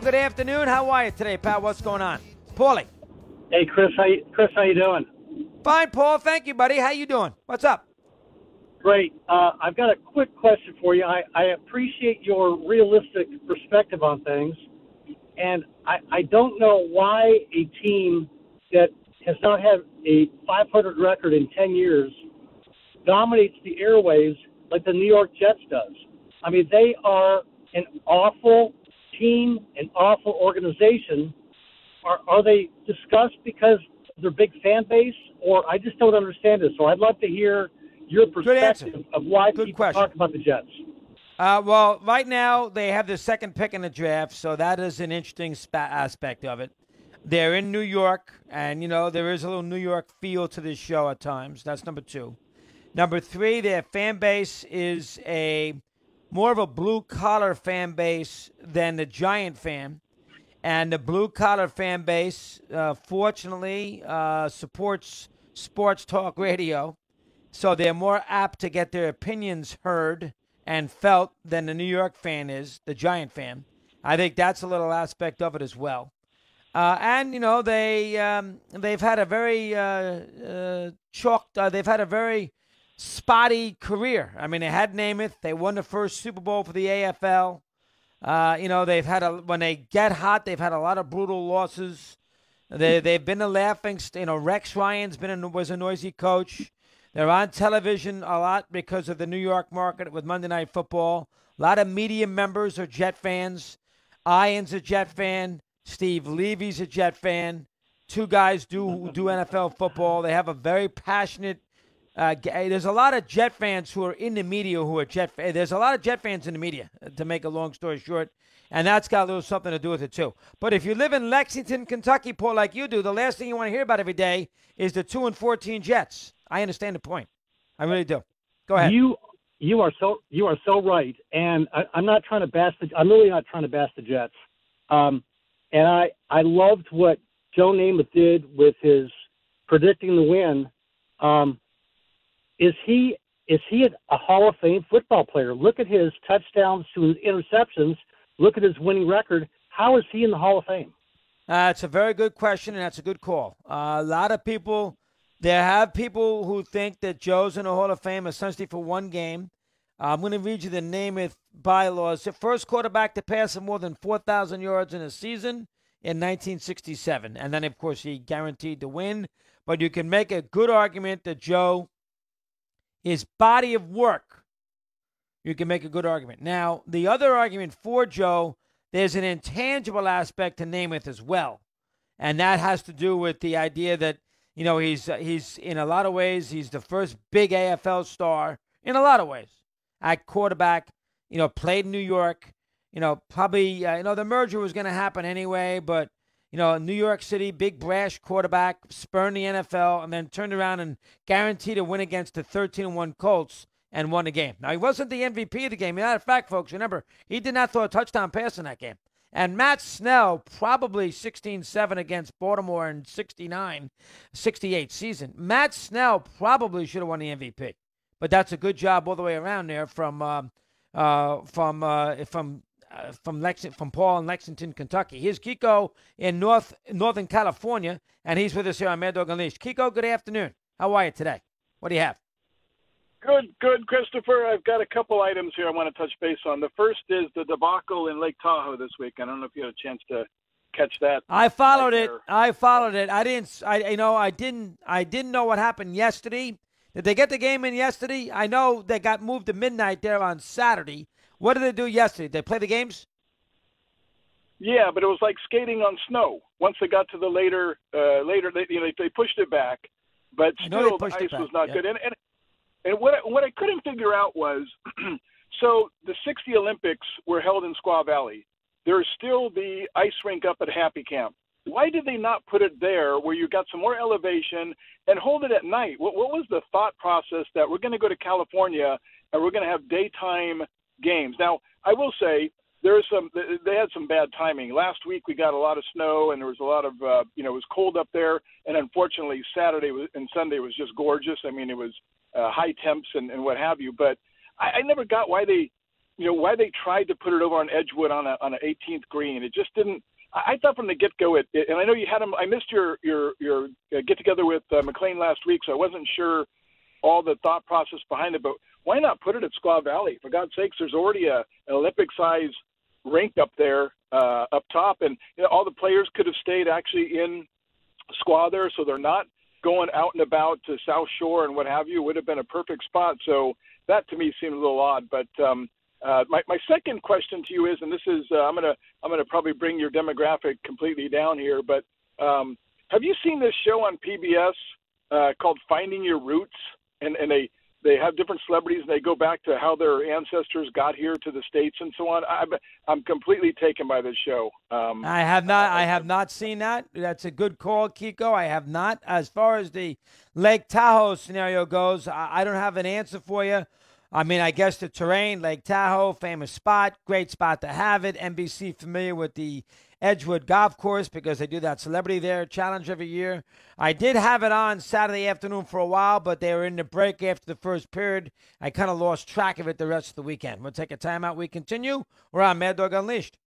good afternoon. How are you today, pal? What's going on? Paulie. Hey, Chris, how you doing? Fine, Paul. Thank you, buddy. How you doing? What's up? Great. I've got a quick question for you. I appreciate your realistic perspective on things, and I don't know why a team that has not had a 500 record in 10 years dominates the airwaves like the New York Jets does. I mean, they are an awful team, an awful organization. Are they discussed because of their big fan base, or I just don't understand it? So I'd love to hear your perspective of why people talk about the Jets. Well, right now they have the second pick in the draft, so that is an interesting aspect of it. They're in New York, and, there is a little New York feel to this show at times. That's number two. Number three, their fan base is more of a blue-collar fan base than the Giant fan. And the blue-collar fan base, fortunately, supports sports talk radio. So they're more apt to get their opinions heard and felt than the New York fan is, the Giant fan. I think that's a little aspect of it as well. And they've had a very they've had a very spotty career. I mean, they had Namath. They won the first Super Bowl for the AFL. They've had when they get hot, they've had a lot of brutal losses. They've been a laughing. Rex Ryan's was a noisy coach. They're on television a lot because of the New York market with Monday Night Football. A lot of media members are Jet fans. Ian's a Jet fan. Steve Levy's a Jet fan. Two guys who do NFL football. They have a very passionate. There's a lot of Jet fans who are in the media who are Jet fans. There's a lot of Jet fans in the media, to make a long story short, and that's got a little something to do with it too. But if you live in Lexington, Kentucky, Paul, like you do, the last thing you want to hear about every day is the 2-14 Jets. I understand the point. I really do. Go ahead. You are so right, and I'm not trying to bash I'm really not trying to bash the Jets. And I loved what Joe Namath did with his predicting the win. Is he a Hall of Fame football player? Look at his touchdowns to his interceptions. Look at his winning record. How is he in the Hall of Fame? It's a very good question, and that's a good call. A lot of people, there have people who think that Joe's in the Hall of Fame essentially for one game. I'm going to read you the Namath bylaws. The first quarterback to pass for more than 4,000 yards in a season in 1967. And then, of course, he guaranteed to win. But you can make a good argument that Joe, his body of work, you can make a good argument. Now, the other argument for Joe, there's an intangible aspect to Namath as well. And that has to do with the idea that, he's in a lot of ways, he's the first big AFL star in a lot of ways. At quarterback, played in New York, probably, the merger was going to happen anyway, but, New York City, big brash quarterback, spurned the NFL, and then turned around and guaranteed a win against the 13-1 Colts and won the game. Now, he wasn't the MVP of the game. Matter of fact, folks, remember, he did not throw a touchdown pass in that game. And Matt Snell, probably 16-7 against Baltimore in 68 season. Matt Snell probably should have won the MVP. But that's a good job all the way around there from Paul in Lexington, Kentucky. Here's Kiko in Northern California, and he's with us here on Mad Dog Unleashed. Kiko, good afternoon. How are you today? What do you have? Good, Christopher. I've got a couple items here I want to touch base on. The first is the debacle in Lake Tahoe this week. I don't know if you had a chance to catch that. I followed it. I didn't know what happened yesterday. Did they get the game in yesterday? I know they got moved to midnight there on Saturday. What did they do yesterday? Did they play the games? Yeah, but it was like skating on snow. Once they got to the later, they pushed it back, but still the ice was not good. And what I couldn't figure out was, so the 60 Olympics were held in Squaw Valley. There's still the ice rink up at Happy Camp. Why did they not put it there where you got some more elevation and hold it at night? What was the thought process that we're going to go to California and we're going to have daytime games? Now, I will say they had some bad timing. Last week we got a lot of snow and there was a lot of, it was cold up there. And unfortunately, Saturday and Sunday was just gorgeous. I mean, it was high temps and what have you. But I never got why they why they tried to put it over on Edgewood on an 18th green. It just didn't. I thought from the get-go, and I know you had them. I missed your get-together with McLean last week, so I wasn't sure all the thought process behind it. But why not put it at Squaw Valley? For God's sakes, there's already an Olympic-size rink up there, up top, and all the players could have stayed actually in Squaw there, so they're not going out and about to South Shore and what have you. It would have been a perfect spot. So that to me seemed a little odd. But my second question to you is, and this is I'm gonna probably bring your demographic completely down here, but have you seen this show on PBS called Finding Your Roots? And they have different celebrities, and they go back to how their ancestors got here to the States and so on. I'm completely taken by this show. I have not seen that. That's a good call, Kiko. I have not. As far as the Lake Tahoe scenario goes, I don't have an answer for you. I mean, I guess the terrain, Lake Tahoe, famous spot, great spot to have it. NBC familiar with the Edgewood Golf Course because they do that Celebrity There challenge every year. I did have it on Saturday afternoon for a while, but they were in the break after the first period. I kind of lost track of it the rest of the weekend. We'll take a timeout. We continue. We're on Mad Dog Unleashed.